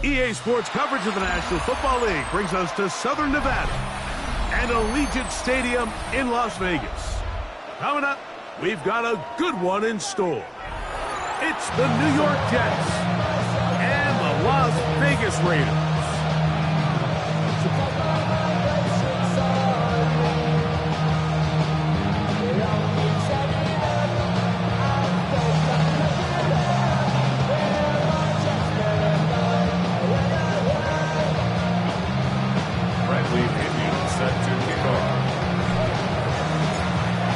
EA Sports coverage of the National Football League brings us to Southern Nevada and Allegiant Stadium in Las Vegas. Coming up, we've got a good one in store. It's the New York Jets and the Las Vegas Raiders.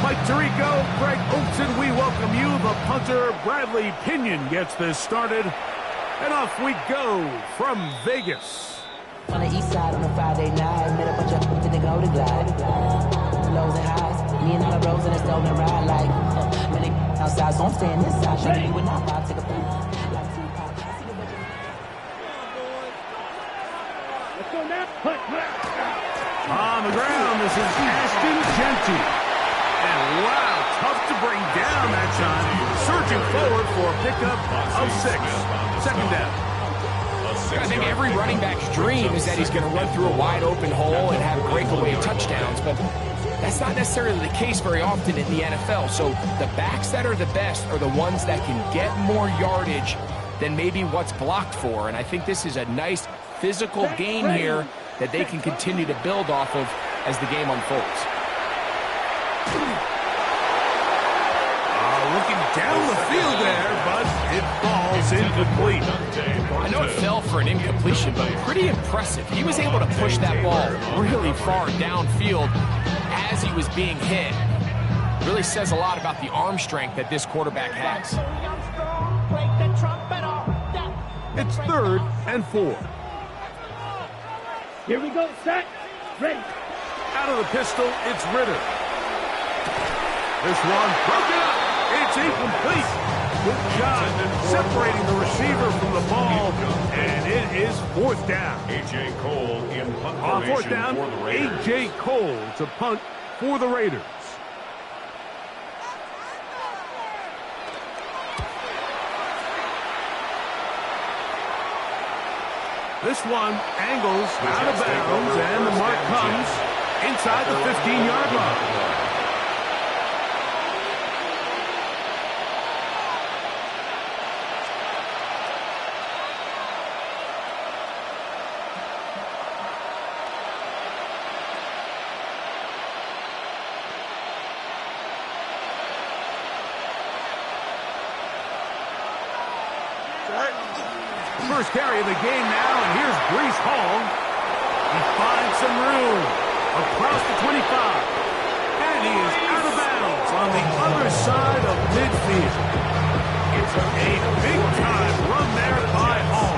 Mike Tirico, Greg Olson, we welcome you. The punter, Bradley Pinion, gets this started. And off we go from Vegas. On the east side on a Friday night, met a bunch of to the go to glide. Lows and highs, me and all the roads in a stolen ride like many outside, so I'm staying inside. Shouldn't be with not I'll take a pool. On the ground, this is Ashton Jeanty. And wow, tough to bring down that time. Surging forward for a pickup of 6. Second down. I think every running back's dream is that he's going to run through a wide open hole and have breakaway touchdowns, but that's not necessarily the case very often in the NFL. So the backs that are the best are the ones that can get more yardage than maybe what's blocked for. And I think this is a nice physical game here that they can continue to build off of as the game unfolds. Looking down the field there, but it falls incomplete. I know it fell for an incompletion, but pretty impressive. He was able to push that ball really far downfield as he was being hit. Really says a lot about the arm strength that this quarterback has. It's 3rd and 4. Here we go, set, ready. Out of the pistol, it's Ritter. This one broken up. It's incomplete. Good job separating the receiver from the ball, and it is 4th down. A.J. Cole in punt on 4th formation down, for the Raiders. A.J. Cole to punt for the Raiders. This one angles out of bounds, and the mark comes inside the 15-yard line. First carry of the game now, and here's Breece Hall. He finds some room across the 25. And he is out of bounds on the other side of midfield. It's a big-time run there by Hall.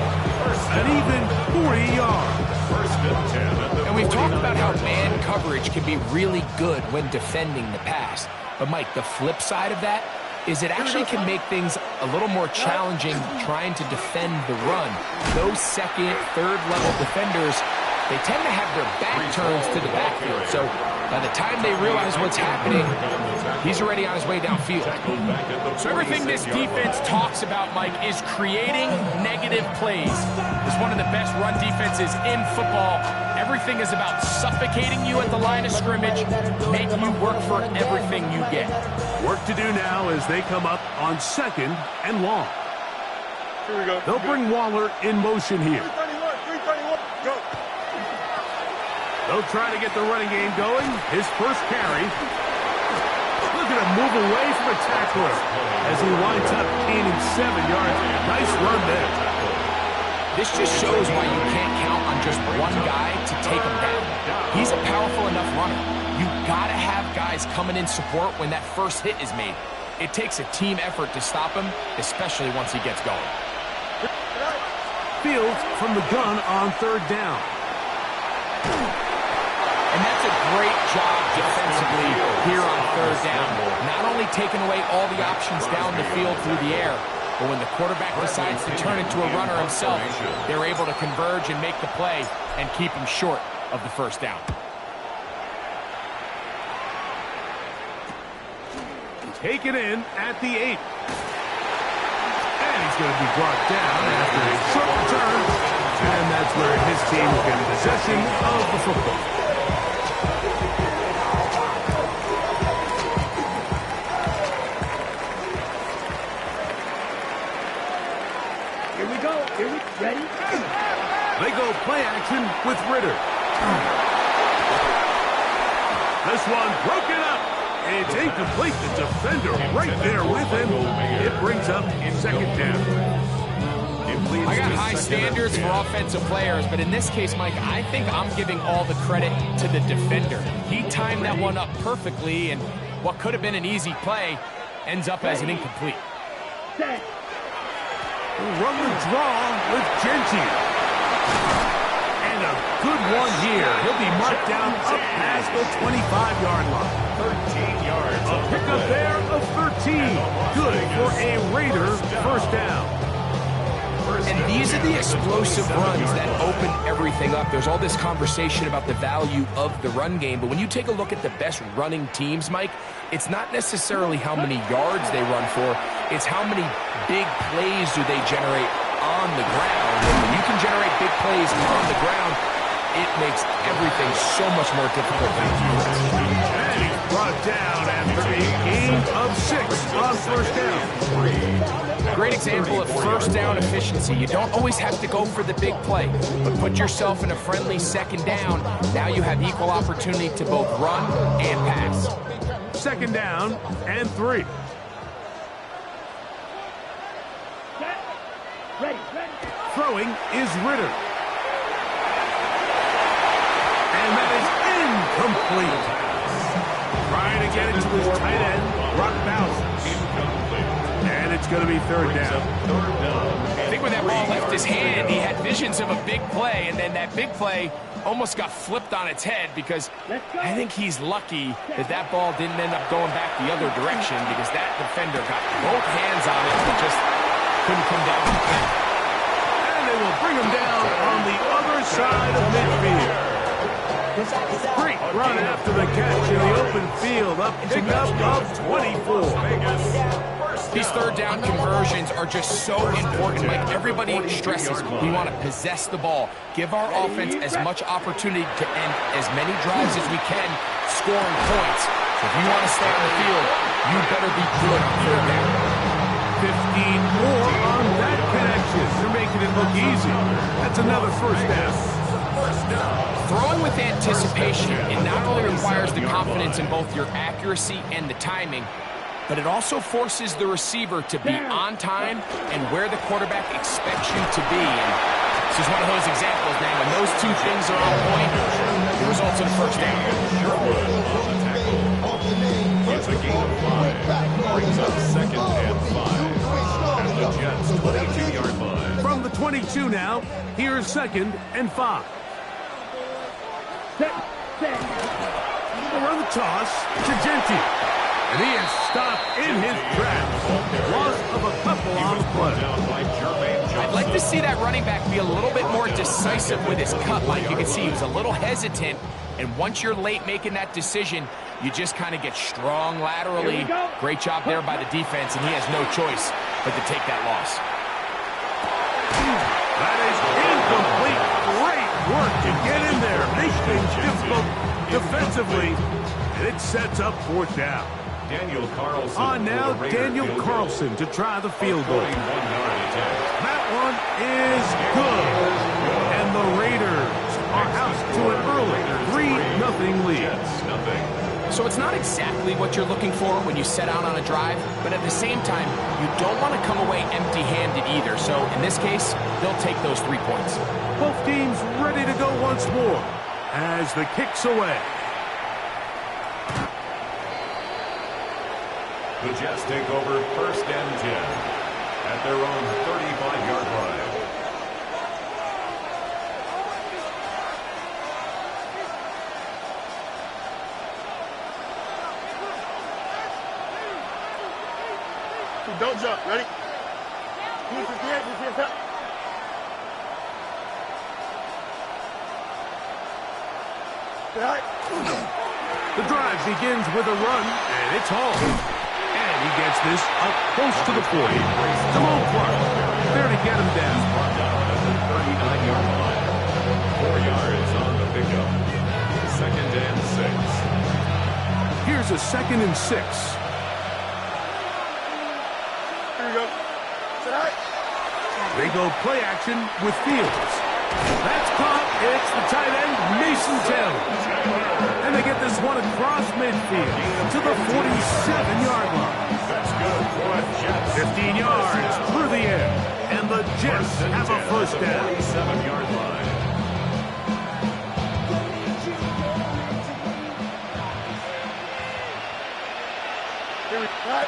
An even 40 yards. First and 10. And we've talked about how man coverage can be really good when defending the pass. But, Mike, the flip side of that is it actually can make things a little more challenging trying to defend the run. Those second, third-level defenders, they tend to have their back turns to the backfield. So by the time they realize what's happening, he's already on his way downfield. So everything this defense talks about, Mike, is creating negative plays. It's one of the best run defenses in football. Everything is about suffocating you at the line of scrimmage, making you work for everything you get. Work to do now as they come up on 2nd and long. Here we go. They'll bring Waller in motion here. 331, go. They'll try to get the running game going. His first carry. Look at him move away from a tackler as he winds up gaining 7 yards. Nice run there. This just shows why you can't count on just one guy to take him down. He's a powerful enough runner. You gotta have guys coming in support when that first hit is made. It takes a team effort to stop him, especially once he gets going. Fields from the gun on 3rd down. And that's a great job defensively here on 3rd down. Not only taking away all the options down the field through the air, but when the quarterback decides to turn into a runner himself, they're able to converge and make the play and keep him short of the 1st down. Taken in at the 8. And he's going to be brought down after a short return And that's where his team will get possession of the football. Here we go. Ready? They go play action with Ritter. This one broken up. It's incomplete. The defender right there with him. It brings up second down. I got high standards for offensive players, but in this case, Mike, I think I'm giving all the credit to the defender. He timed that one up perfectly, and what could have been an easy play ends up as an incomplete. Set. Run the draw with Gentry. And a good one here. He'll be marked down up past the 25-yard line. 13 yards. A pickup there of 13. Good for a Raider first down. And these are the explosive runs that open everything up. There's all this conversation about the value of the run game, but when you take a look at the best running teams, Mike, it's not necessarily how many yards they run for, it's how many big plays do they generate on the ground. And when you can generate big plays on the ground, it makes everything so much more difficult for the defense. And he's brought down after a gain of 6 on first down. Great example of first down efficiency. You don't always have to go for the big play, but put yourself in a friendly second down. Now you have equal opportunity to both run and pass. Second down and 3. Set. Ready. Throwing is Ritter. And that is incomplete. Trying to get it to his tight end, Brock Bowser. And it's going to be third down. I think when that ball left his hand, he had visions of a big play, and then that big play almost got flipped on its head because I think he's lucky that that ball didn't end up going back the other direction because that defender got both hands on it and just couldn't come down with it. And they will bring him down on the other side of midfield. Great run after the catch in the open field. A pickup of 24. These third down conversions are just so important. Like everybody stresses, we want to possess the ball. Give our offense as much opportunity to end as many drives as we can, scoring points. So if you want to stay on the field, you better be good on third down. 15 more on that connection. You're making it look easy. That's another first down. Throwing with anticipation, it not only requires the confidence in both your accuracy and the timing, but it also forces the receiver to be on time and where the quarterback expects you to be. And this is one of those examples, man. When those two things are on point, it results in a first down. It's a gain of 5. Brings up second and 5. At the Jets' 22-yard line. From the 22 now, here's second and 5. Set. Around the toss to Gentry. And he is stopped in his tracks. Loss of a couple on the play. I'd like to see that running back be a little bit more decisive with his cut. Like you can see, he was a little hesitant. And once you're late making that decision, you just kind of get strong laterally. Great job there by the defense, and he has no choice but to take that loss. That is incomplete. Great work to get in there. Make things difficult defensively. And it sets up fourth down. Daniel Carlson. On now, Daniel Carlson to try the field goal. That one is good. And the Raiders are out to an early 3-0 lead. So it's not exactly what you're looking for when you set out on a drive, but at the same time, you don't want to come away empty-handed either. So in this case, they'll take those 3 points. Both teams ready to go once more as the kick's away. The Jets take over first and 10 at their own 35-yard line. Don't jump. Ready? The drive begins with a run, and it's Hall. And he gets this up close to the 40. Come on, Clark. There to get him down. 5-yard line. 4 yards on the pickup. 2nd and 6. Here's a 2nd and 6. Here we go. Tonight. They go play action with Fields. That's caught. It's the tight end, Mason Taylor. And they get this one across midfield to the 47-yard line. That's good for the Jets. 15 yards through the air. And the Jets have a first down. 47-yard line. Here we go.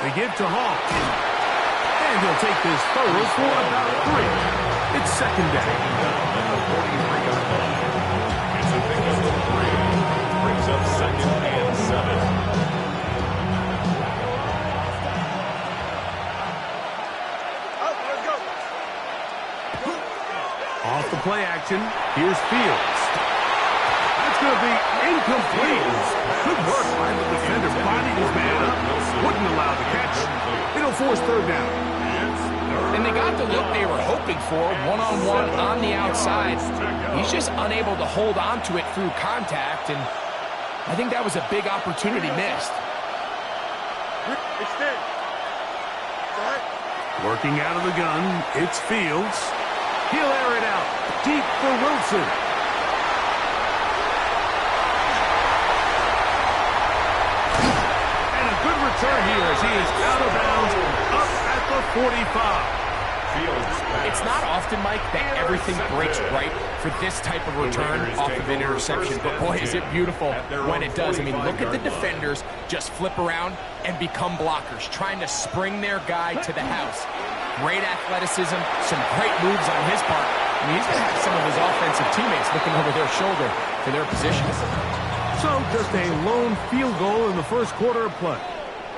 They give to Hall. And he'll take this forward for about 3. It's 2nd down. At the 43-yard line. It's a pickup of 3. Brings up 2nd and 7. Up, let's go. Off the play action, here's Fields. That's going to be incomplete. Good work by the defender. Bodied his man up. Wouldn't allow the catch. It'll force 3rd down. And they got the look they were hoping for, one-on-one on the outside. He's just unable to hold on to it through contact, and I think that was a big opportunity missed. Extend. Right. Working out of the gun, it's Fields. He'll air it out. Deep for Wilson. And a good return here as he is out of bounds up at the 45. It's not often, Mike, that everything breaks right for this type of return off of an interception. But boy, is it beautiful when it does. I mean, look at the defenders just flip around and become blockers, trying to spring their guy to the house. Great athleticism, some great moves on his part. I mean, he's going to have some of his offensive teammates looking over their shoulder for their positions. So just a lone field goal in the first quarter of play.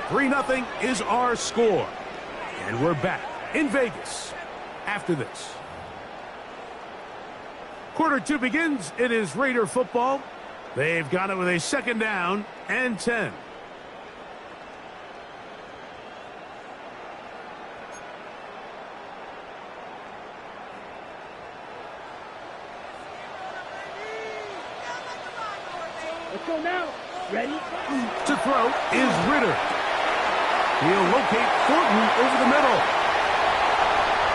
3-0 is our score. And we're back in Vegas after this. Quarter 2 begins. It is Raider football. They've got it with a 2nd down and 10. Let's go now. Ready? To throw is Ritter. He'll locate Thornton over the middle.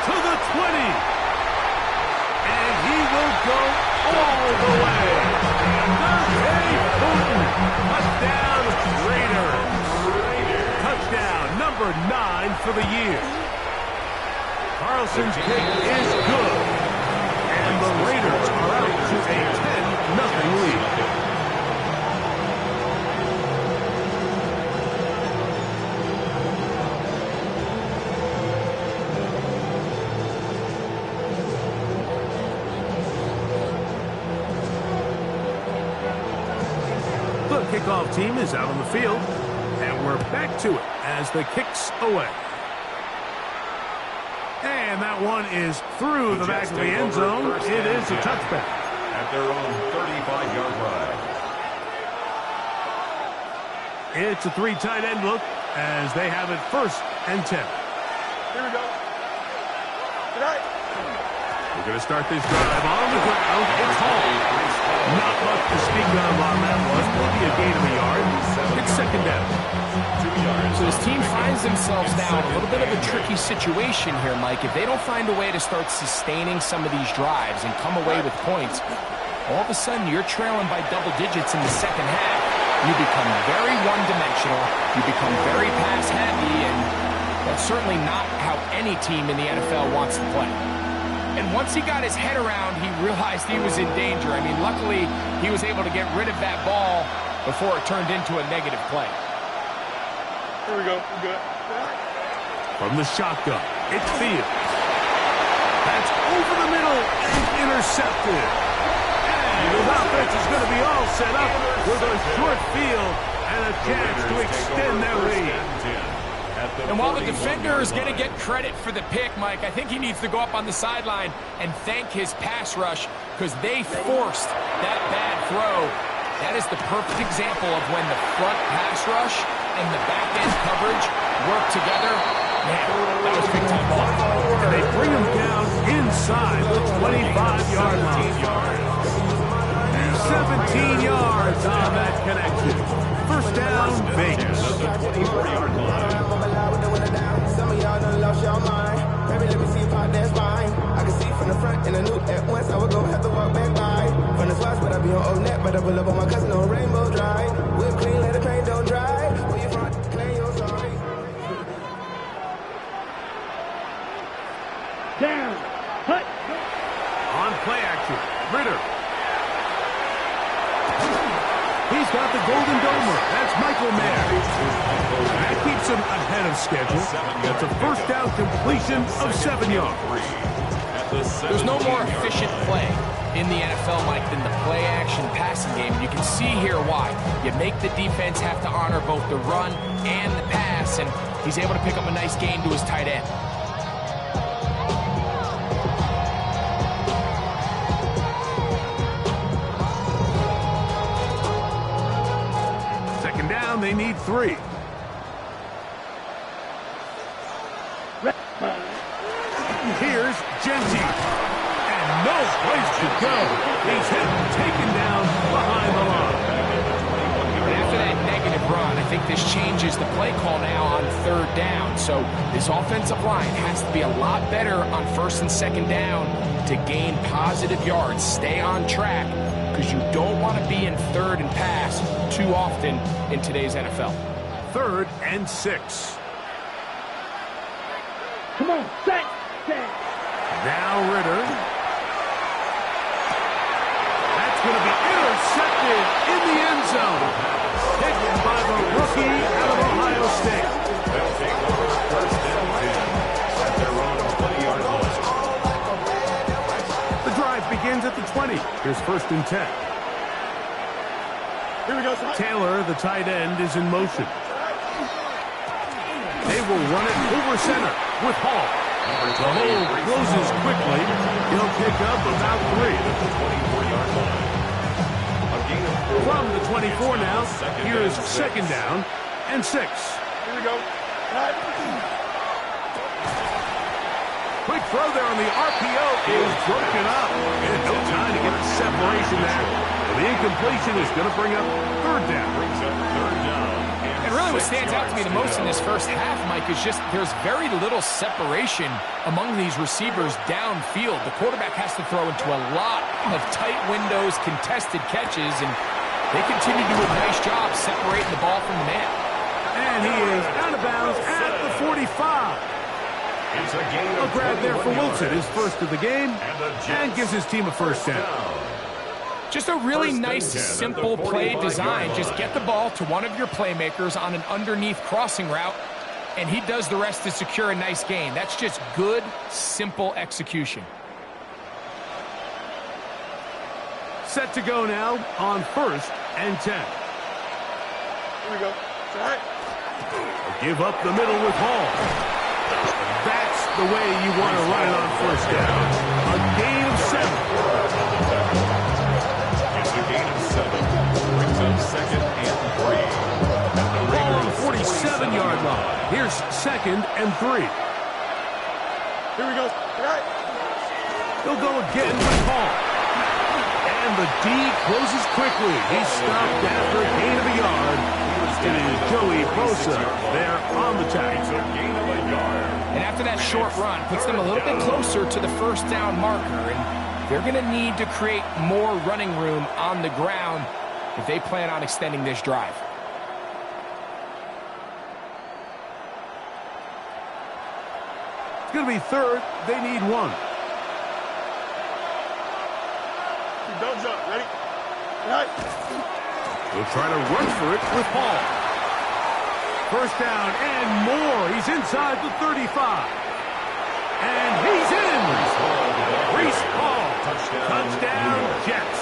To the 20. And he will go all the way. Dante Thornton. Touchdown, Raiders. Touchdown number 9 for the year. Carlson's kick is good. And the Raiders are out to a 10-0 lead. Kickoff team is out on the field, and we're back to it as the kick's away. And that one is through the back of the end zone. It is a touchback. At their own 35-yard line. It's a 3 tight end look as they have it 1st and 10. Here we go. Tonight. We're going to start this drive on the ground. It's Hall. Not much to speak of on that one. Maybe a gain of a yard. It's 2nd down. 2 yards. So his team finds themselves now in a little bit of a tricky situation here, Mike. If they don't find a way to start sustaining some of these drives and come away with points, all of a sudden you're trailing by double digits in the second half. You become very one-dimensional. You become very pass-heavy, and that's certainly not how any team in the NFL wants to play. And once he got his head around, he realized he was in danger. I mean, luckily, he was able to get rid of that ball before it turned into a negative play. Here we go. We're good. From the shotgun, it's Fields. That's over the middle and intercepted. And his offense is going to be all set up with a short field and a chance to extend their lead. And while the defender is going to get credit for the pick, Mike, I think he needs to go up on the sideline and thank his pass rush because they forced that bad throw. That is the perfect example of when the front pass rush and the back end coverage work together. That was big time ball. And they bring him down inside the 25-yard line. 17 yards on that connection. First down, Vegas. At the 24-yard line. Some of y'all done lost your mind. Baby, let me see you pop that spine. I can see from the front and I knew at once I would go have to walk back by. From the spots, but I be on Old Net, but I pull up on my cousin on Rainbow Drive. Whip clean, let the paint don't dry. Where you from? Claim your sorry. Down. Hut. On play action, Ritter. He's got the Golden Domer. That's Michael Mayer. That keeps him ahead of schedule. That's a first down completion of 7 yards. There's no more efficient play in the NFL, Mike, than the play-action passing game. And you can see here why. You make the defense have to honor both the run and the pass, and he's able to pick up a nice gain to his tight end. Second down, they need 3. Here's Genty. And no place to go. He's hit and taken down behind the line. And after that negative run, I think this changes the play call now on third down. So this offensive line has to be a lot better on first and second down to gain positive yards. Stay on track, because you don't want to be in third and pass too often in today's NFL. 3rd and 6. Come on, set. Now Ritter. That's going to be intercepted in the end zone. Hit by the rookie out of Ohio State. They'll take over first and 10 at their own 20-yard line. The drive begins at the 20. Here's first and 10. Here we go, son. Taylor, the tight end, is in motion. They will run it over center with Hall. The hole closes quickly. He'll pick up about 3. From the 24 now, here's second down and 6. Here we go. Cut. Quick throw there on the RPO is broken up. And no time to get the separation there. The incompletion is going to bring up third down. And really what stands out to me the most in this first half, Mike, is just there's very little separation among these receivers downfield. The quarterback has to throw into a lot of tight windows, contested catches, and they continue to do a nice job separating the ball from the man. And he is out of bounds at the 45. A grab there for Wilson, his first of the game, and gives his team a first down. Just a really nice, simple play design. Just get the ball to one of your playmakers on an underneath crossing route, and he does the rest to secure a nice gain. That's just good, simple execution. Set to go now on first and 10. Here we go. Set. Give up the middle with Hall. That's the way you want to run it on first down. A gain of 7. It's a gain of 7. Brings up second and 3. Ball on the 47-yard line. Here's second and 3. Here we go. Cut. He'll go again with Hall. And the D closes quickly. He's stopped after a gain of a yard. It is Joey Bosa there on the tackle. And after that short run, puts them a little bit closer to the first down marker. And they're going to need to create more running room on the ground if they plan on extending this drive. It's going to be third. They need 1. Don't jump. Ready? Cut. He'll try to run for it with Hall. First down and more. He's inside the 35. And he's in. Breece Hall. Touchdown, Jets.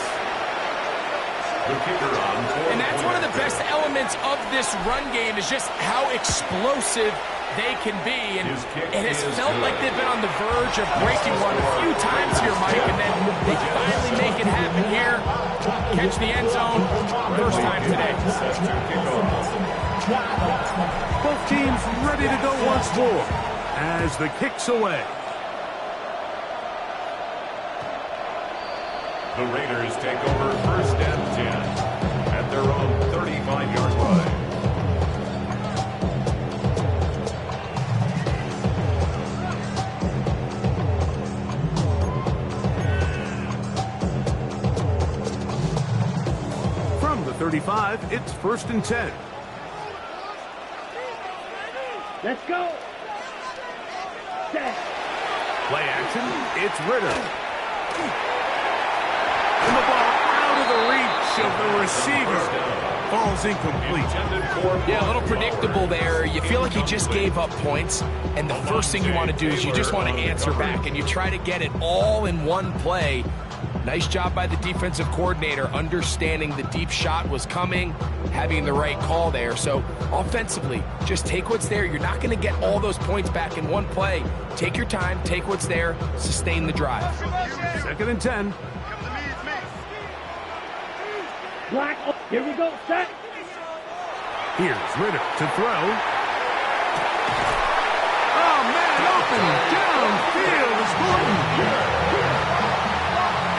And that's one of the best elements of this run game is just how explosive they can be. And it has felt like they've been on the verge of breaking one a few times here, Mike, and then they finally make it happen here. Catch the end zone first time today. Both teams ready to go once more. as the kick's away. The Raiders take over 1st and 10 at their own 35-yard line. From the 35, it's 1st and 10. Let's go. Play action, it's Ridder. And the ball out of the reach of the receiver. Ball's incomplete. Yeah, a little predictable there. You feel like he just gave up points, and the first thing you want to do is you just want to answer back, and you try to get it all in one play. Nice job by the defensive coordinator, understanding the deep shot was coming, having the right call there. So offensively, just take what's there. You're not going to get all those points back in one play. Take your time, take what's there, sustain the drive. 2nd and 10. Black. Here we go. Set. Here's Ridder to throw. Oh, man, open downfield is Gordon.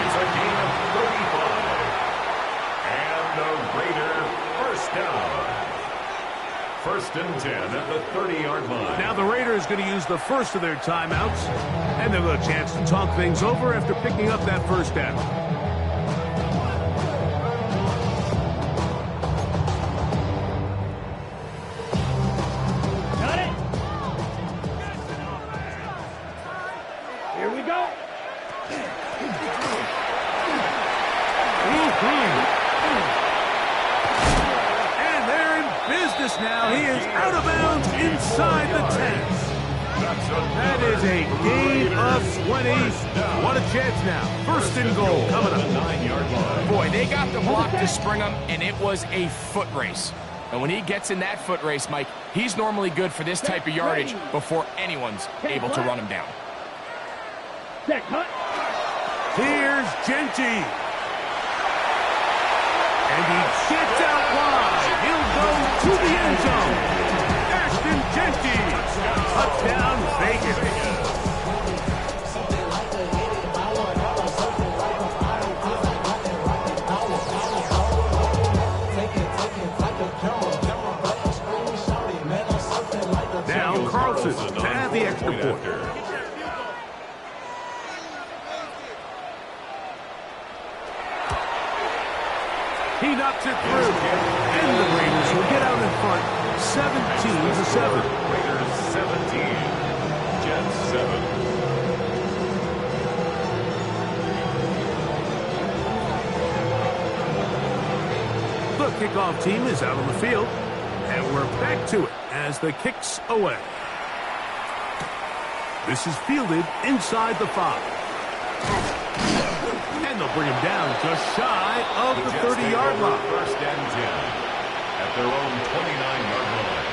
It's a gain of 35. And the Raider 1st down. 1st and 10 at the 30-yard line. Now the Raiders going to use the first of their timeouts, and they'll have a chance to talk things over after picking up that 1st down. Now he is out of bounds inside the 10. That is a gain of 20. What a chance now. 1st and goal coming up. 9-yard line. Boy, they got the block to spring him, and it was a foot race. And when he gets in that foot race, Mike, he's normally good for this type of yardage before anyone's able to run him down. Here's Genty. And he gets out wide. He'll go to the end zone. Ashton Genty. Touchdown, Vegas. Now Carlson to add the extra point. He knocks it through, and the Raiders will get out in front, 17-7. Raiders 17, Jets 7. The kickoff team is out on the field, and we're back to it as the kick's away. This is fielded inside the 5. And they'll bring him down just shy of the 30-yard line. 1st and 10 at their own 29-yard line.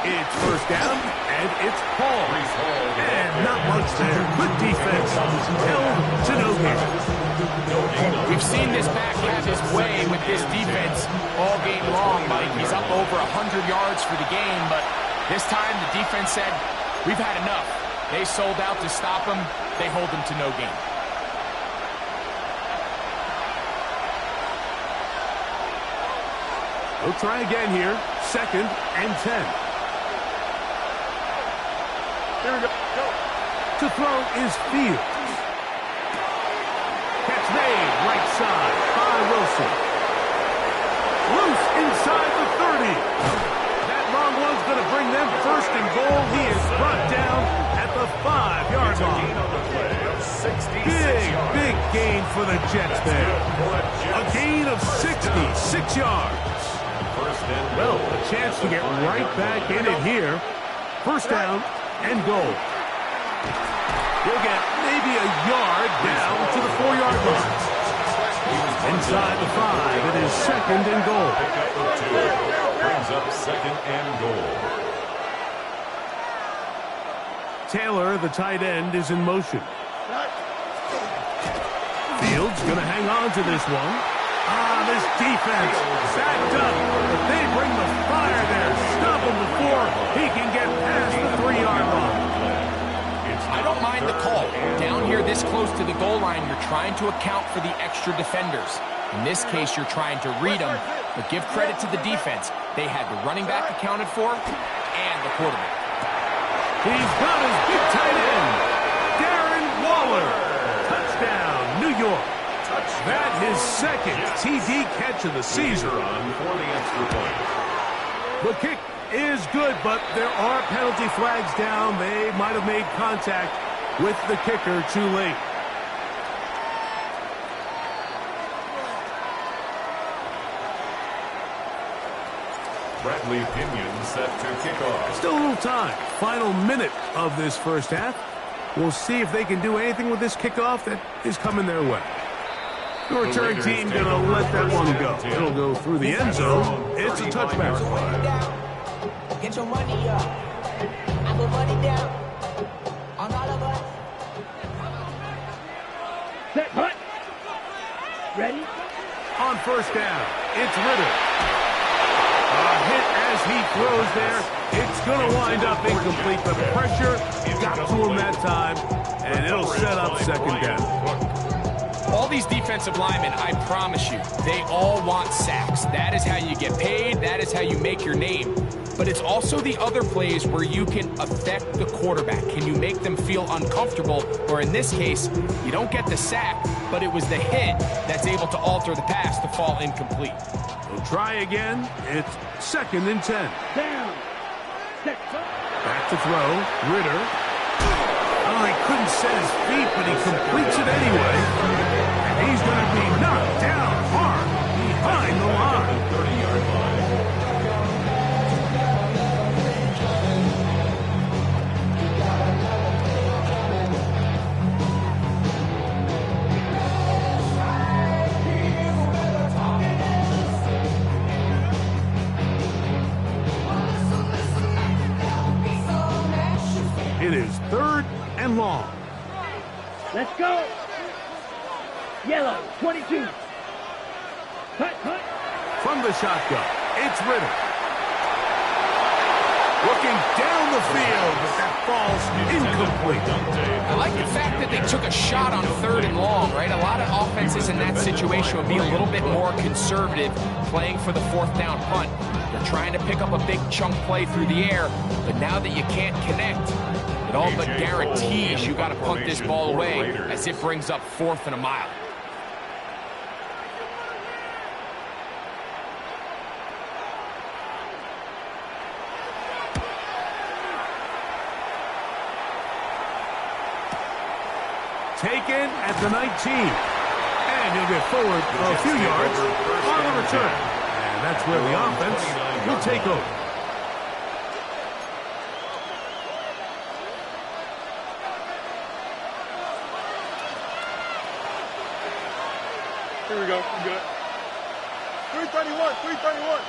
It's 1st down, and it's Hall. And not much there. Good defense. Held to no gain. We've seen this back have his way with this defense all game long, Mike. He's up over 100 yards for the game, but this time the defense said, we've had enough. They sold out to stop him. They hold him to no gain. We'll try again here. 2nd and 10. Here we go. Go. To throw is Fields. Catch made right side by Wilson. Loose inside the 30. That long one's going to bring them 1st and goal. He is brought down at the 5-yard line. Big gain for the Jets there. A gain of 66 yards. Well, a chance to get right back in it here. 1st down and goal. He'll get maybe a yard down to the 4-yard line. Inside the 5, it is 2nd and goal. Brings up 2nd and goal. Taylor, the tight end, is in motion. Fields going to hang on to this one. This defense backed up, but they bring the fire there. Stop him before he can get past the 3-yard line. I don't mind the call. Down here this close to the goal line, you're trying to account for the extra defenders. In this case, you're trying to read them, but give credit to the defense. They had the running back accounted for and the quarterback. He's got his big tight end, Darren Waller. Touchdown, New York. That his second TD catch of the season. For the extra point. The kick is good, but there are penalty flags down. They might have made contact with the kicker too late. Bradley Pinion set to kick off. Still a little time. Final minute of this first half. We'll see if they can do anything with this kickoff that is coming their way. The return team going to let that one go. It'll go through the end zone. It's a touchback. Get your money up. I put money down on all of us. Set, hut. Ready? On first down, it's Ritter. A hit as he throws there. It's going to wind up incomplete, but pressure got to him that time, and it'll set up second down. All these defensive linemen, I promise you, they all want sacks. That is how you get paid. That is how you make your name. But it's also the other plays where you can affect the quarterback. Can you make them feel uncomfortable? Or in this case, you don't get the sack, but it was the hit that's able to alter the pass to fall incomplete. We'll try again. It's 2nd and 10. Down. Set, Back to throw. Ritter. Oh, he couldn't set his feet, but he completes it anyway. And he's going to be knocked down hard behind the line. 30-yard line. It is 3rd and long. Let's go. Yellow, 22. Cut. From the shotgun, it's Ritter. Looking down the field, but that falls incomplete. I like the fact that they took a shot on 3rd and long, right? A lot of offenses in that situation would be a little bit more conservative playing for the 4th down punt. They're trying to pick up a big chunk play through the air, but now that you can't connect, it all but guarantees you got to punt this ball away as it brings up 4th and a mile. Taken at the 19. And he'll get forward a few yards on the return. And that's where the offense will take over. Here we go. I'm good. 331. 331.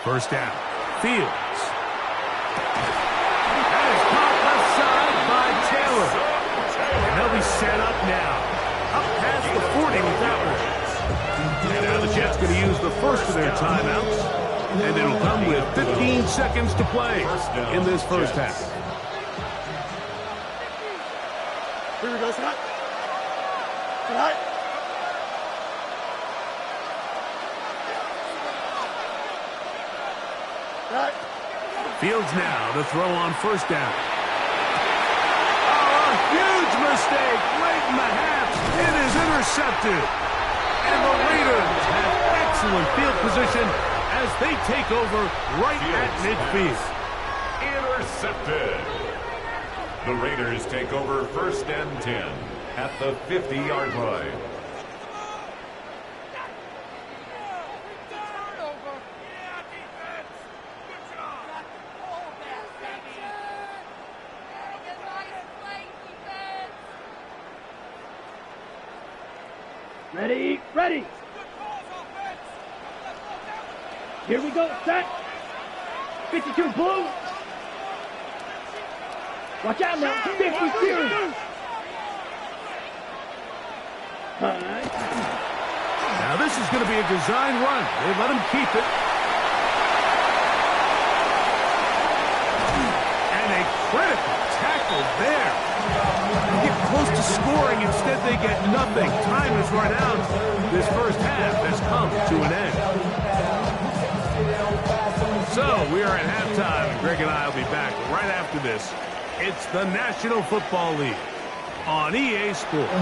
First down. Fields. That is caught left side by Taylor. And they'll be set up now. Up past the 40 with that one. And now the Jets going to use the first of their timeouts. And it'll come with 15 seconds to play in this first half. Here we go, Scott. Scott. Fields now to throw on first down. Oh, a huge mistake late in the half. It is intercepted. And the Raiders have excellent field position as they take over right at midfield. Intercepted. The Raiders take over 1st and 10 at the 50-yard line. Ready. Here we go, set. 52 blue. Watch out now, 52. Now this is going to be a design run. They let him keep it. And a critical tackle there. They get close to scoring. Instead, they get nothing. Time has run out. This first half has come to an end. So we are at halftime, and Greg and I will be back right after this. It's the National Football League on EA Sports.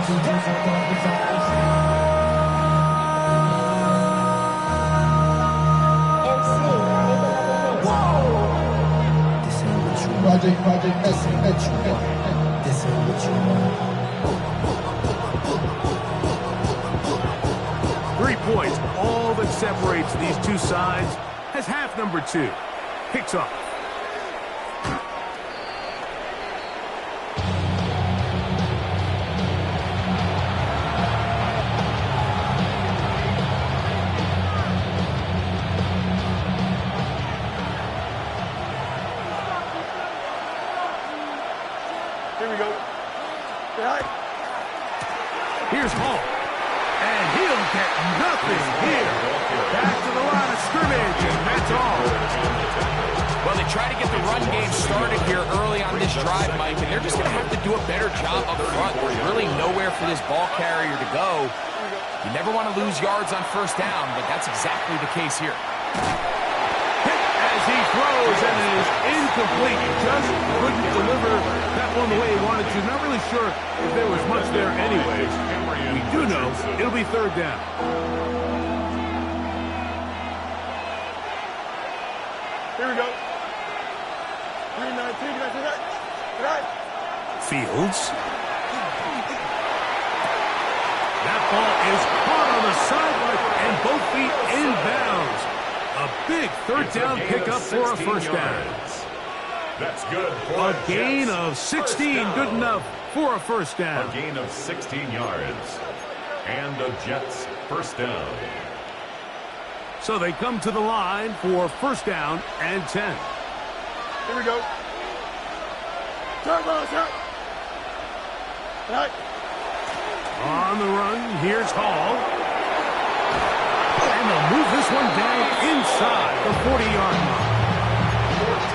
Project S, this ain't what you want. 3 points, all that separates these two sides, as half number 2 kicks off. Here we go. Right. Here's Hall. And he'll get nothing here. Back to the line of scrimmage, and that's all. Well, they try to get the run game started here early on this drive, Mike, and they're just going to have to do a better job up front. There's really nowhere for this ball carrier to go. You never want to lose yards on first down, but that's exactly the case here. As he throws, and it is incomplete. He just couldn't deliver that one the way he wanted to. Not really sure if there was much there anyways. We do know it'll be third down. Here we go. 3-19, right. Fields. That ball is caught on the sideline, and both feet inbounds. A big third down pickup for a first down. That's good for A gain of 16, good enough for a first down. A gain of 16 yards. And the Jets first down. So they come to the line for first down and 10. Here we go. Turn, right. On the run, here's Hall. And they'll move this one down inside the 40-yard line.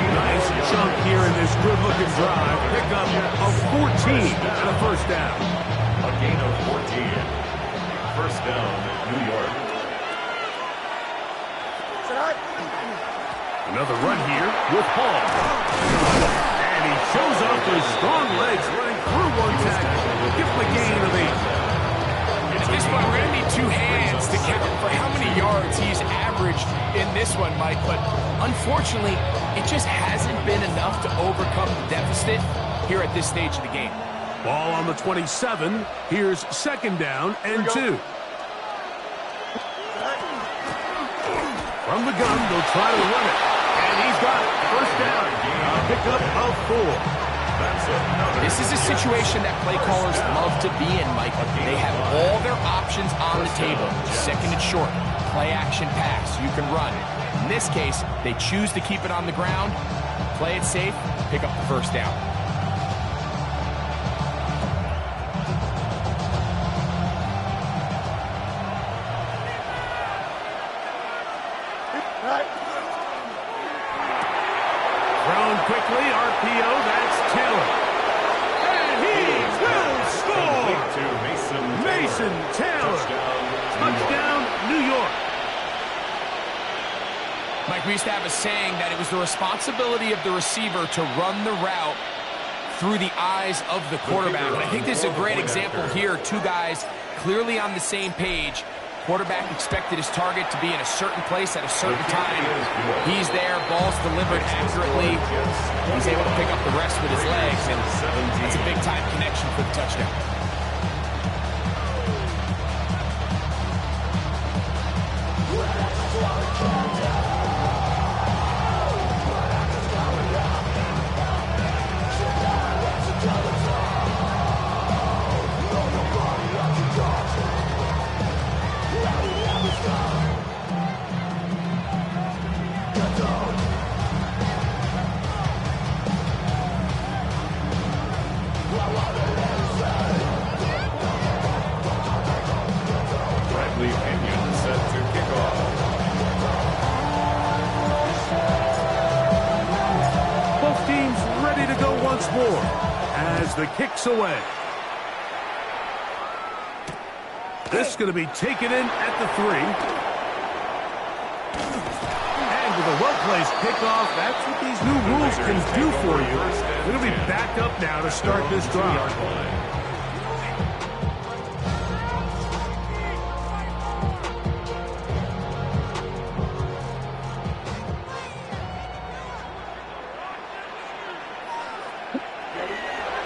Nice chunk here in this good-looking drive. Pick up of 14 and a first down. A gain of 14. First down, New York. Another run here with Hall. And he shows off his strong legs running through one tackle. Give him a gain of 8. At this point, we're going to need 2 hands to count for how many yards he's averaged in this one, Mike. But unfortunately, it just hasn't been enough to overcome the deficit here at this stage of the game. Ball on the 27. Here's second down and 2. From the gun, they'll try to run it. And he's got it. First down. A pickup of 4. This is a situation that play callers love to be in, Mike. They have all their options on the table. Second and short, play action pass. You can run. In this case, they choose to keep it on the ground, play it safe, pick up the first down. Thrown quickly, RPO, that's Taylor. And he will score! Mason Taylor. Touchdown, New York. Mike, we used to have a saying that it was the responsibility of the receiver to run the route through the eyes of the quarterback. And I think this is a great example here. 2 guys clearly on the same page. Quarterback expected his target to be in a certain place at a certain time. He's there, ball's delivered accurately. He's able to pick up the rest with his legs, and it's a big-time connection for the touchdown. the kicks away. This is going to be taken in at the 3. And with a well-placed kickoff, that's what these new rules can do for you. They're going to be back up now to start this drive.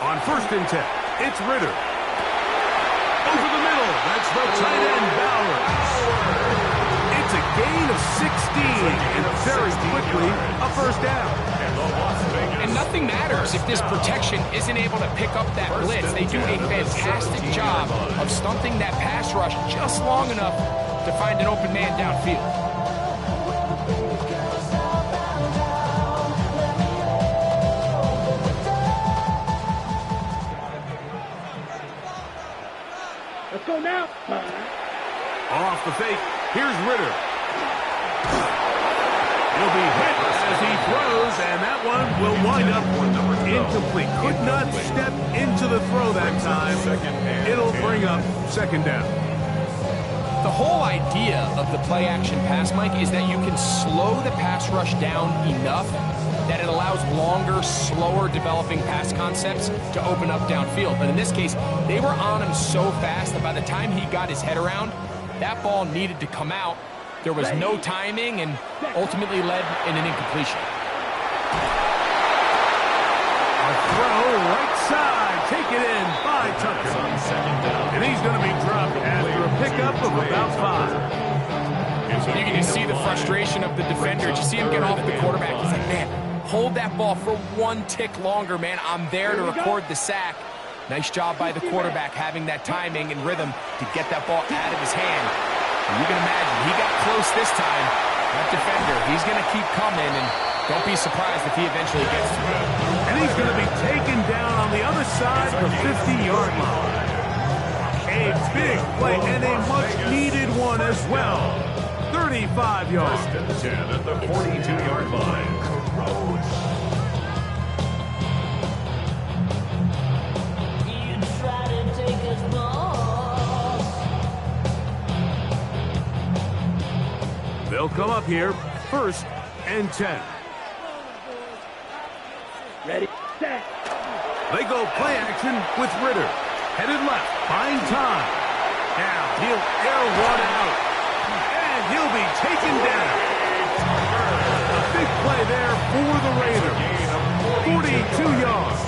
On 1st and 10, it's Ritter. Over the middle, that's the tight end, Bowers. It's a gain of 16, and very quickly, a 1st down. And nothing matters if this protection isn't able to pick up that blitz. They do a fantastic job of stunting that pass rush just long enough to find an open man downfield. Let's go now. Off the fake, here's Ritter. He'll be hit as he throws, and that one will wind up incomplete. Could not step into the throw that time. It'll bring up 2nd down. The whole idea of the play-action pass, Mike, is that you can slow the pass rush down enough that it allows longer, slower developing pass concepts to open up downfield. But in this case, they were on him so fast that by the time he got his head around, that ball needed to come out. There was no timing and ultimately led in an incompletion. A throw right side, taken in by Tucker. And he's going to be dropped after a pickup of about 5. You can just see the frustration of the defender. Just see him get off the quarterback. He's like, man, hold that ball for 1 tick longer, man. I'm there to record the sack. Nice job by the quarterback having that timing and rhythm to get that ball out of his hand. And you can imagine, he got close this time. That defender, he's going to keep coming, and don't be surprised if he eventually gets to it. And he's going to be taken down on the other side of the 50-yard line. A big play and a much-needed one as well. 35 yards. 10 at the 42-yard line. They'll come up here, 1st and 10. Ready, set. They go play action with Ritter. Headed left, buying time. Now he'll air one out. And he'll be taken down. A big play there for the Raiders. 42 yards.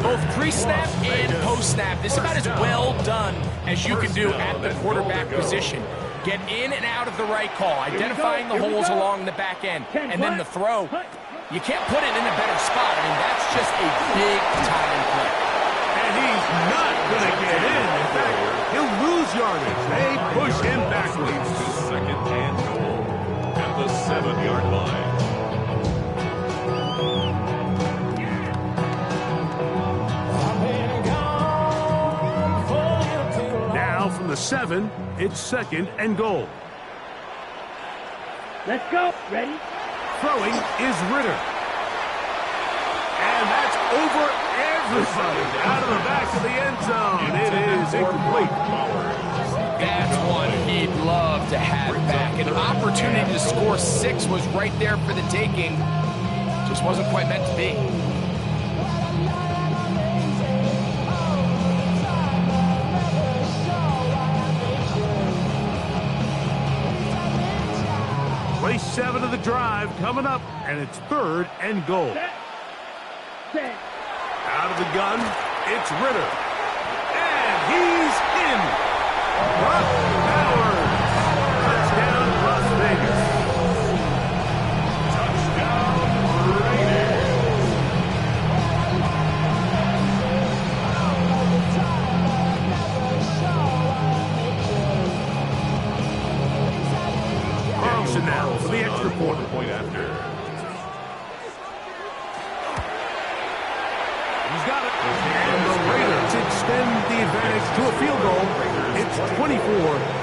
Both pre-snap and post-snap, this is about as well done as you can do at the quarterback position. Get in and out of the right call, identifying the holes along the back end, and then the throw. You can't put it in a better spot. I mean, that's just a big-time play. And he's not going to get in. In fact, he'll lose yardage. They push him backwards. 2nd and goal at the 7-yard line. Now from the 7, it's 2nd and goal. Let's go. Ready? Throwing is Ritter. And that's over everybody out of the back of the end zone. It is incomplete. That's one he'd love to have back. An opportunity to score 6 was right there for the taking. Just wasn't quite meant to be. Play 7 of the drive coming up, and it's 3rd and goal. Set. Out of the gun, it's Ritter. And he's in. Brock Bowers. Touchdown, Las Vegas. Touchdown, Raiders. Carlson now for the extra point after. He's got it. And the Raiders extend the advantage to a field goal. It's 24-21.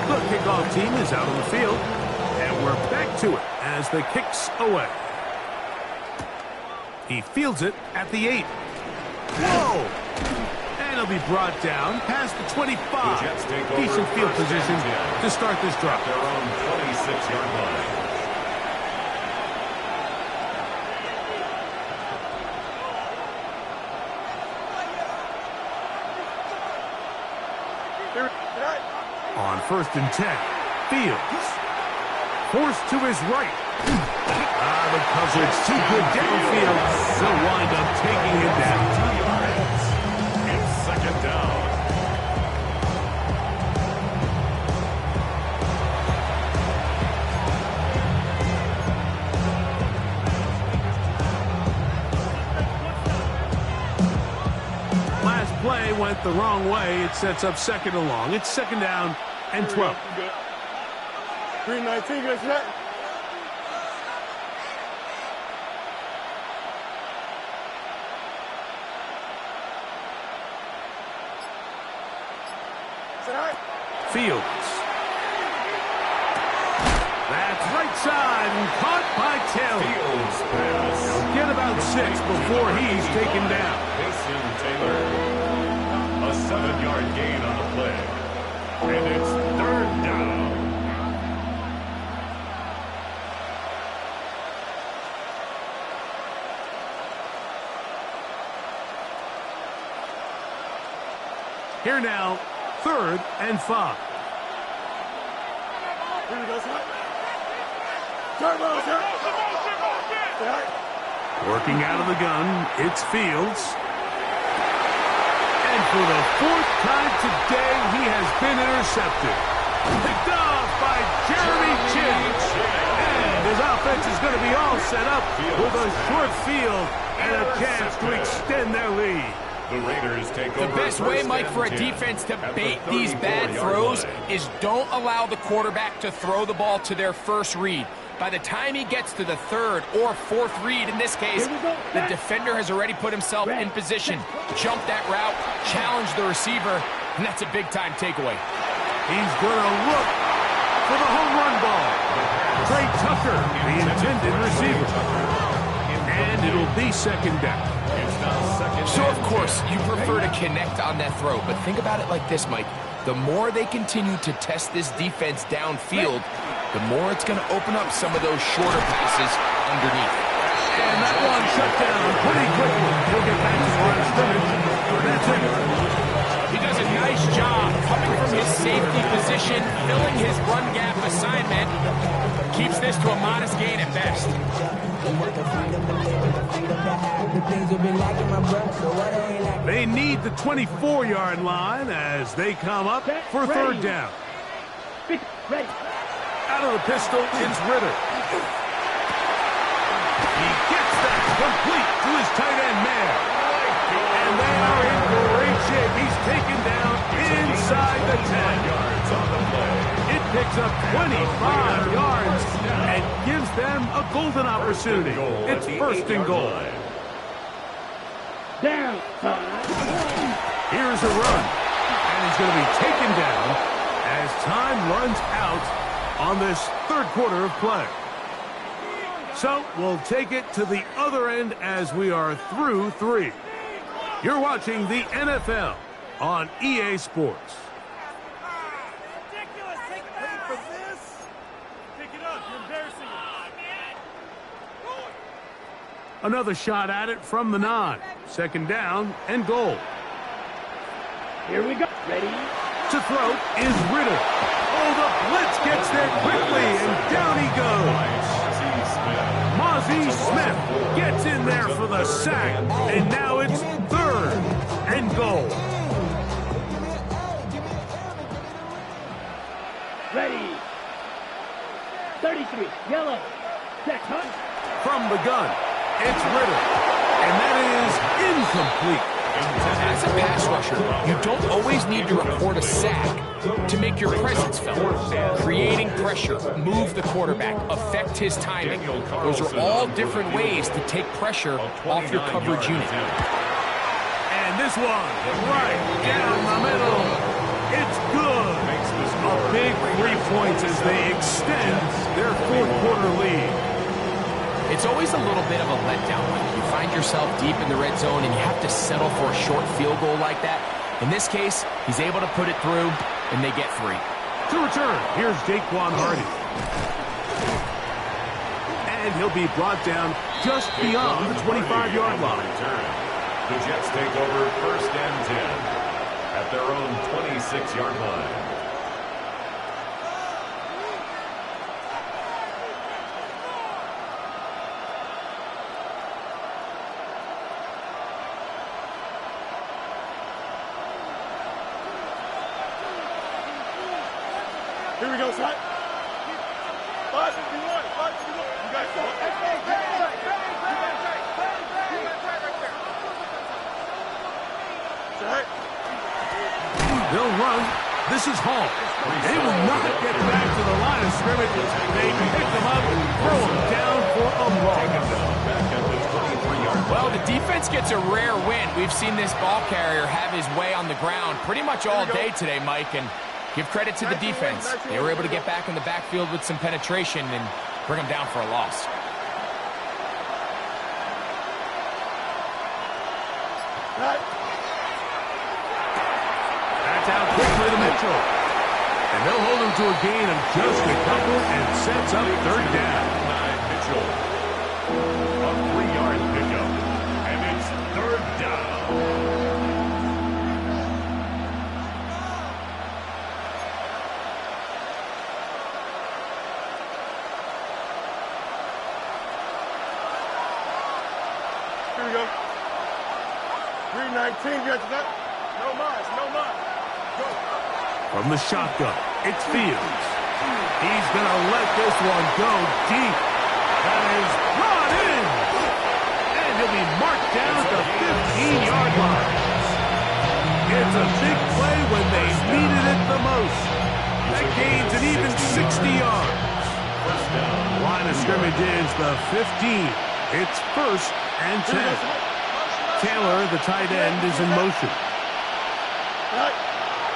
The kickoff team is out on the field. And we're back to it as the kick's away. He fields it at the 8. Whoa! And he'll be brought down past the 25. Decent field position to start this drive. Their own 26-yard line. On 1st and 10, Fields. Forced to his right. The coverage too good downfield. They'll wind up taking him down. 2 yards. It's 2nd down. Last play went the wrong way. It sets up 2nd and long. It's 2nd down and 12. 319, good set. Fields. That's right side and caught by Taylor. Fields pass. He'll get about 6 before he's taken down. Mason Taylor. A 7-yard gain on the play. And it's 3rd down. Here now, 3rd and 5. Here we go, son. Turbo, sir. Working out of the gun, it's Fields. And for the 4th time today, he has been intercepted. Picked off by Jeremy Chinn. And his offense is going to be all set up with a short field and a chance to extend their lead. The Raiders take over. The best way, Mike, for a defense to bait these bad throws is don't allow the quarterback to throw the ball to their first read. By the time he gets to the 3rd or 4th read, in this case, the defender has already put himself in position, jumped that route, challenged the receiver, and that's a big-time takeaway. He's going to look for the home run ball. Trey Tucker, the intended receiver. And it'll be 2nd down. So, of course, you prefer to connect on that throw, but think about it like this, Mike. The more they continue to test this defense downfield, the more it's going to open up some of those shorter passes underneath. And that one shut down pretty quickly. He'll get back to the line of scrimmage. That's it. He does a nice job coming from his safety position, filling his run gap assignment. Keeps this to a modest gain at best. They need the 24-yard line as they come up for 3rd down. Ready. Out of the pistol, it's Ritter. He gets that complete to his tight end man. And they are in great shape. He's taken down inside the 10. Yards on the play. It picks up 25 yards and gives them a golden opportunity. It's 1st and goal. Down. Here's a run. And he's going to be taken down as time runs out on this 3rd quarter of play. So we'll take it to the other end as we are through 3. You're watching the NFL on EA Sports. Another shot at it from the 9. 2nd down and goal. Here we go. Ready. To throw is Ritter. Oh, the blitz gets there quickly, and down he goes. Mozzie Smith gets in there for the sack, and now it's 3rd and goal. Ready. 33. Yellow. Set. Hunt. From the gun, it's Ritter, and that is incomplete. As a pass rusher, you don't always need to report a sack to make your presence felt. Creating pressure, move the quarterback, affect his timing. Those are all different ways to take pressure off your coverage unit. And this one, right down the middle. It's good. A big 3 points as they extend their fourth quarter lead. It's always a little bit of a letdown when you find yourself deep in the red zone and you have to settle for a short field goal like that. In this case, he's able to put it through, and they get 3. To return, here's Jaquan Hardy. And he'll be brought down just beyond the 25-yard line. The Jets take over 1st and 10 at their own 26-yard line. Here we go, son. 551. 551. You guys go. They'll run. This is Hall. They will not get back to the line of scrimmage. They pick them up and throw them down for a loss. Well, the defense gets a rare win. We've seen this ball carrier have his way on the ground pretty much all day today, Mike, and give credit to the defense. They were able to get back in the backfield with some penetration and bring them down for a loss. That's out quickly to Mitchell. And they'll hold him to a gain of just a couple and sets up 3rd down. Mitchell. A 3-yard pickup. And it's 3rd down. Here we go. 319. Get that. No minds. No minds. Go. From the shotgun, it's Fields. He's going to let this one go deep. That is brought in. And he'll be marked down at the 15-yard line. It's a big play when they needed it the most. That gains an even 60 yards. Line of scrimmage is the 15. It's 1st and 10. Taylor, the tight end, is in motion.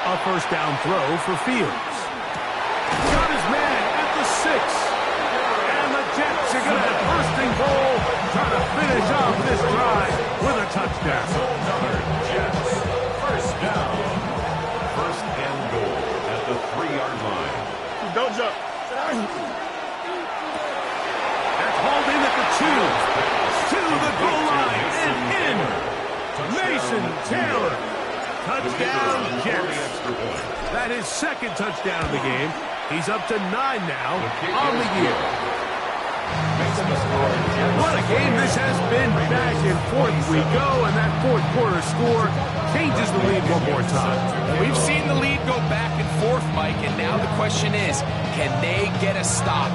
A 1st down throw for Fields. Got his man at the 6. And the Jets are going to have 1st and goal, trying to finish off this drive with a touchdown. Jets, 1st down. 1st and goal at the 3-yard line. Don't jump. That's hauled in at the 2. To the goal line and in. Mason Taylor. Touchdown, Jets. That is 2nd touchdown of the game. He's up to 9 now on the year. What a game this has been. Back and forth we go, and that 4th quarter score changes the lead one more time. We've seen the lead go back and forth, Mike, and now the question is, can they get a stop?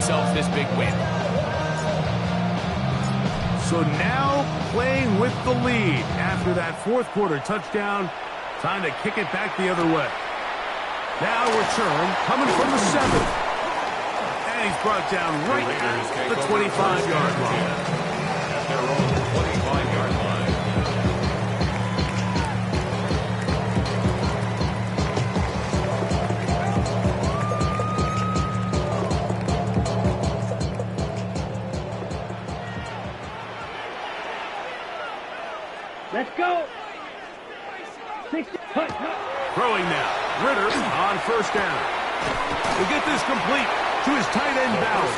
Themselves this big win. So now playing with the lead after that 4th quarter touchdown. Time to kick it back the other way. Now return coming from the 7. And he's brought down right at the 25-yard line. At their own 25-yard line. Let's go. 60. Throwing now. Ritter on 1st down. To get this complete to his tight end Bowers.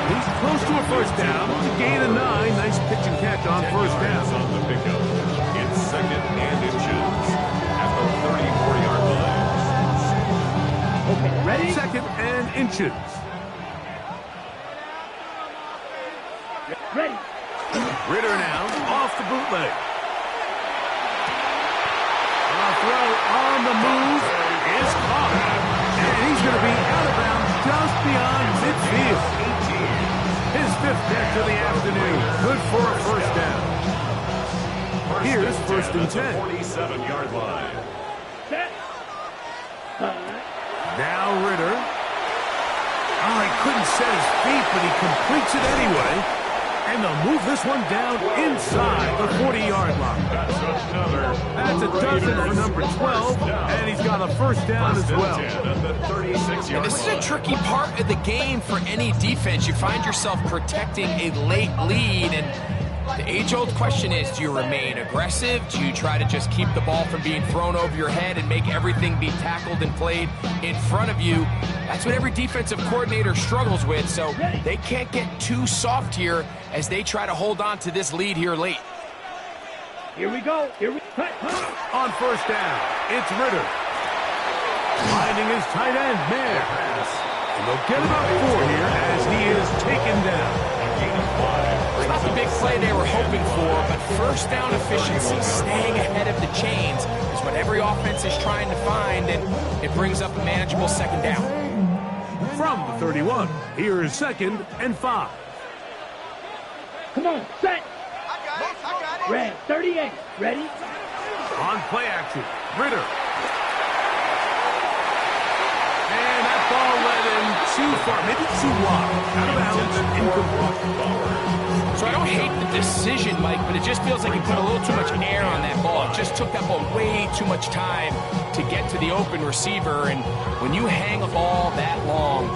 He's close to a 1st down. To gain a 9. Nice pitch and catch on 1st down. On the pickup. It's 2nd and inches at the 34-yard line. Okay, ready? 2nd and inches. Ready. Ritter now off the bootleg. A throw on the move is caught. And he's going to be out of bounds just beyond midfield. His 5th catch of the afternoon. Good for a 1st down. Here's 1st and 10. 47-yard line. Set. Now Ritter. Oh, he couldn't set his feet, but he completes it anyway. And they'll move this one down inside the 40-yard line. That's a dozen for number 12, and he's got a first down as well. And this is a tricky part of the game for any defense. You find yourself protecting a late lead, and the age-old question is, do you remain aggressive? Do you try to just keep the ball from being thrown over your head and make everything be tackled and played in front of you? That's what every defensive coordinator struggles with, so they can't get too soft here as they try to hold on to this lead here late. Here we go. On first down, it's Ritter. Finding his tight end, Mayer. And they'll get about 4 here as he is taken down. It's not the big play they were hoping for, but first down efficiency, staying ahead of the chains, is what every offense is trying to find, and it brings up a manageable second down. From the 31, here is 2nd and 5. Come on, set. Red, 38. Ready? On play action, Ritter. And that ball led him too far, maybe too wide. Out of bounds, incomplete. So I don't hate the decision, Mike, but it just feels like he put a little too much air on that ball. It just took that ball way too much time to get to the open receiver, and when you hang a ball that long,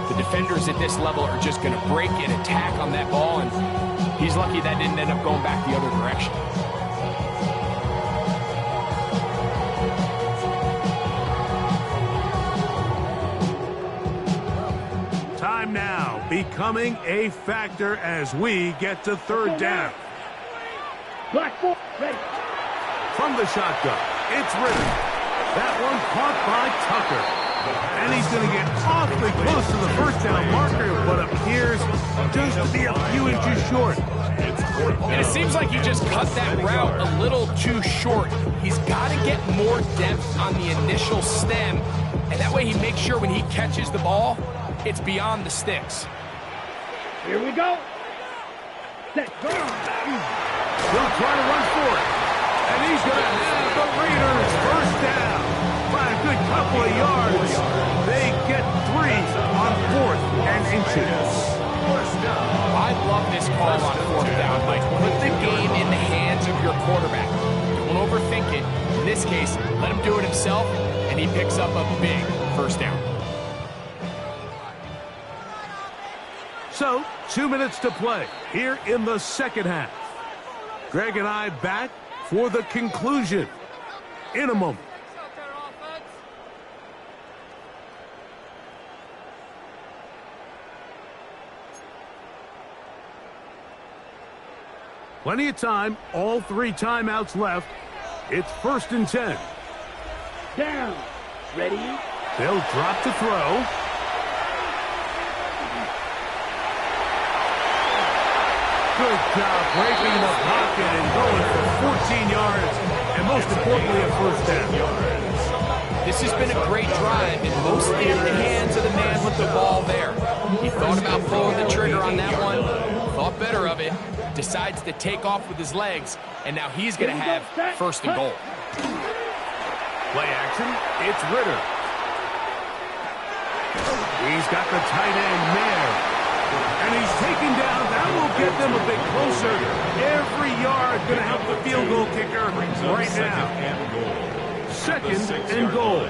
the defenders at this level are just going to break and attack on that ball, and he's lucky that didn't end up going back the other direction. Time now becoming a factor as we get to 3rd down. Black ball, ready. From the shotgun, it's Ritter. That one caught by Tucker. And he's going to get awfully close to the first down marker, but appears just to be a few inches short. And it seems like he just cut that route a little too short. He's got to get more depth on the initial stem, and that way he makes sure when he catches the ball, it's beyond the sticks. Here we go. Set, go. He'll try to run for it. And he's going to have the Raiders first down by a good couple of yards. They get 3 on 4th and inches. I love this call on 4th down, Mike. Put the game in the hands of your quarterback. Don't overthink it. In this case, let him do it himself, and he picks up a big first down. So, 2 minutes to play here in the second half. Greg and I back for the conclusion in a moment. Plenty of time, all 3 timeouts left. It's 1st and 10. Down. Ready? They'll drop to throw. Good job breaking the pocket and going for 14 yards, and most importantly, a first down. This has been a great drive, and mostly in the hands of the man with the ball there. He thought about pulling the trigger on that one, thought better of it, decides to take off with his legs, and now he's going to have 1st and goal. Play action, it's Ritter. He's got the tight end, Mayer. And he's taken down. That will get them a bit closer. Every yard going to help the field goal kicker right now. 2nd and goal.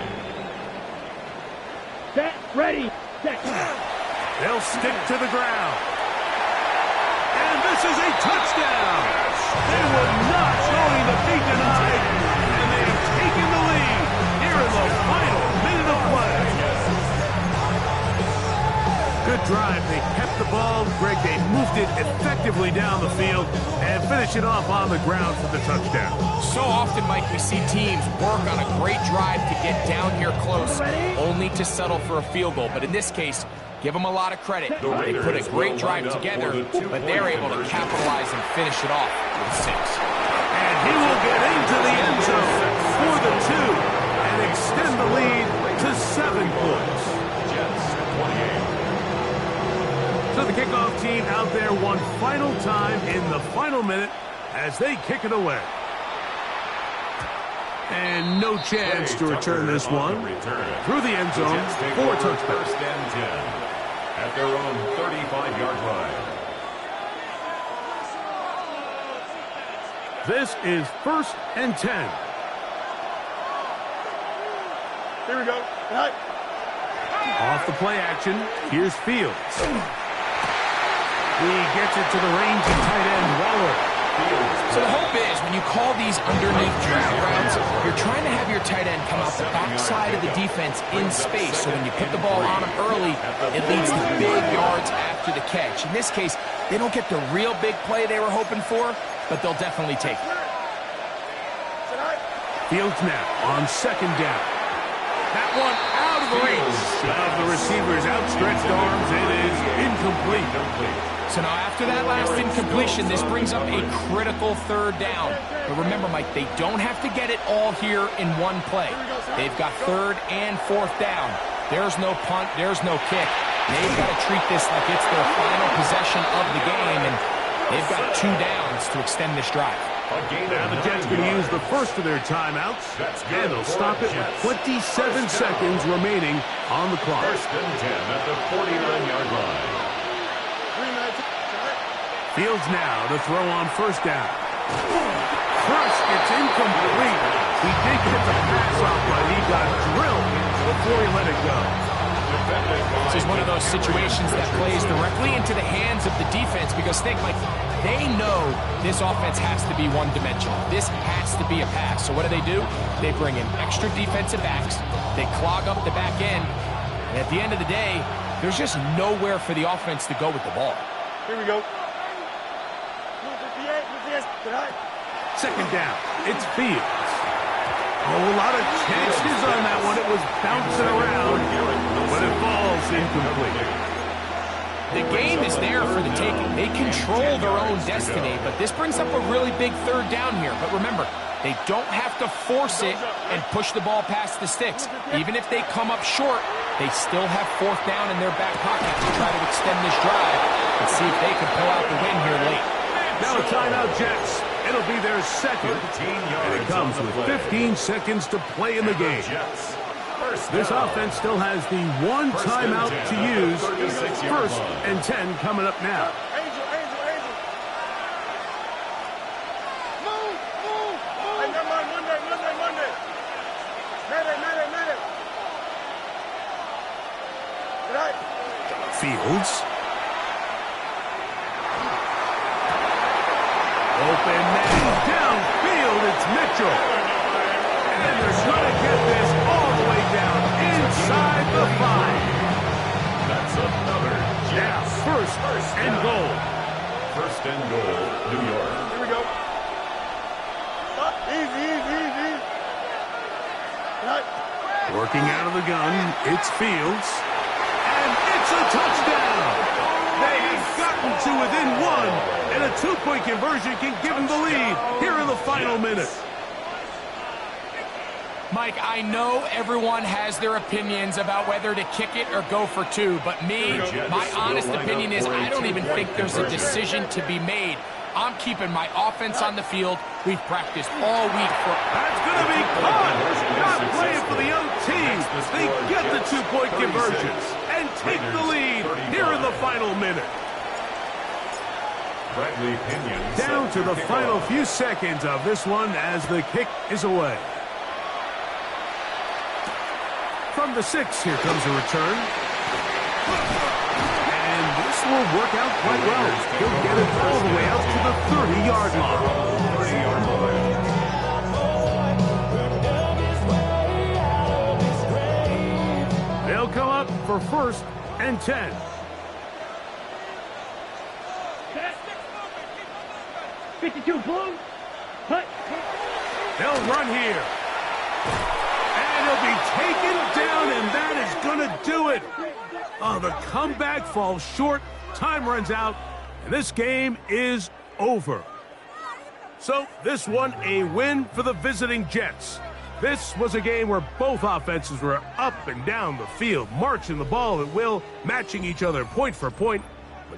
Set, ready, set. They'll stick to the ground. And this is a touchdown. They were not going to be denied. And they've taken the lead here in the final minute of play. Good drive. They kept the ball. Greg, they moved it effectively down the field and finish it off on the ground for the touchdown. So often, Mike, we see teams work on a great drive to get down here close, only to settle for a field goal. But in this case, give them a lot of credit. They put a great drive together, but they're able to capitalize and finish it off with 6. And he will get into the end zone for the 2 and extend the lead to 7 points. So the kickoff team out there one final time in the final minute as they kick it away. And no chance to return this one through the end zone for a touchdown. First and 10 at their own 35-yard line. This is 1st and 10. Here we go. Right. Off the play action, here's Fields. He gets it to the rangy tight end, Waller. So the hope is when you call these underneath drag routes, you're trying to have your tight end come out the backside of the defense in space. So when you put the ball on him early, it leads to big yards after the catch. In this case, they don't get the real big play they were hoping for, but they'll definitely take it. Fields now on 2nd down. That one out of the reach of the receiver's outstretched arms. It is incomplete. So now after that last incompletion, this brings up a critical 3rd down. But remember, Mike, they don't have to get it all here in one play. They've got 3rd and 4th down. There's no punt, there's no kick. They've got to treat this like it's their final possession of the game, and they've got 2 downs to extend this drive. Now the Jets going to use the first of their timeouts, and they'll stop it with 27 seconds remaining on the clock. 1st and 10 at the 49-yard line. Fields now to throw on 1st down. First, it's incomplete. He did get the pass off, but he got drilled before he let it go. This is one of those situations that plays directly into the hands of the defense because think, Mike, they know this offense has to be one-dimensional. This has to be a pass. So what do? They bring in extra defensive backs. They clog up the back end. And at the end of the day, there's just nowhere for the offense to go with the ball. Here we go. 2nd down. It's Fields. A whole lot of chances on that one. It was bouncing around, but it falls incomplete. The game is there for the taking. They control their own destiny, but this brings up a really big 3rd down here. But remember, they don't have to force it and push the ball past the sticks. Even if they come up short, they still have 4th down in their back pocket to try to extend this drive and see if they can pull out the win here late. Now a timeout, Jets. It'll be their 2nd, and it comes with 15 seconds to play in the game. This offense still has the 1 timeout to use. 1st and 10 coming up now. Angel. Move. Hey, never mind. Monday. Mayday. Right. Fields. Open man downfield, it's Mitchell. And they're going to get this all the way down inside the 5. That's another Jets. 1st and goal. 1st and goal, New York. Here we go. Easy. Right. Working out of the gun, it's Fields. And it's a touchdown. They have gotten to within 1. And a 2-point conversion can give them the lead here in the final minute. Mike, I know everyone has their opinions about whether to kick it or go for 2, but me, my honest opinion is I don't even think there's a decision to be made. I'm keeping my offense on the field. We've practiced all week for... That's going to be caught. Not playing for the young team. They get the 2-point conversions and take the lead here in the final minute. Bradley Pinion Down to the final few seconds of this one as the kick is away. From the 6, here comes a return. And this will work out quite well. He'll get it all the way out to the 30-yard line. They'll come up for 1st and 10. Set. 52 blue. Hut. They'll run here. And he'll be taken down, and that is going to do it. Oh, the comeback falls short. Time runs out, and this game is over. So this one a win for the visiting Jets. This was a game where both offenses were up and down the field, marching the ball at will, matching each other point for point,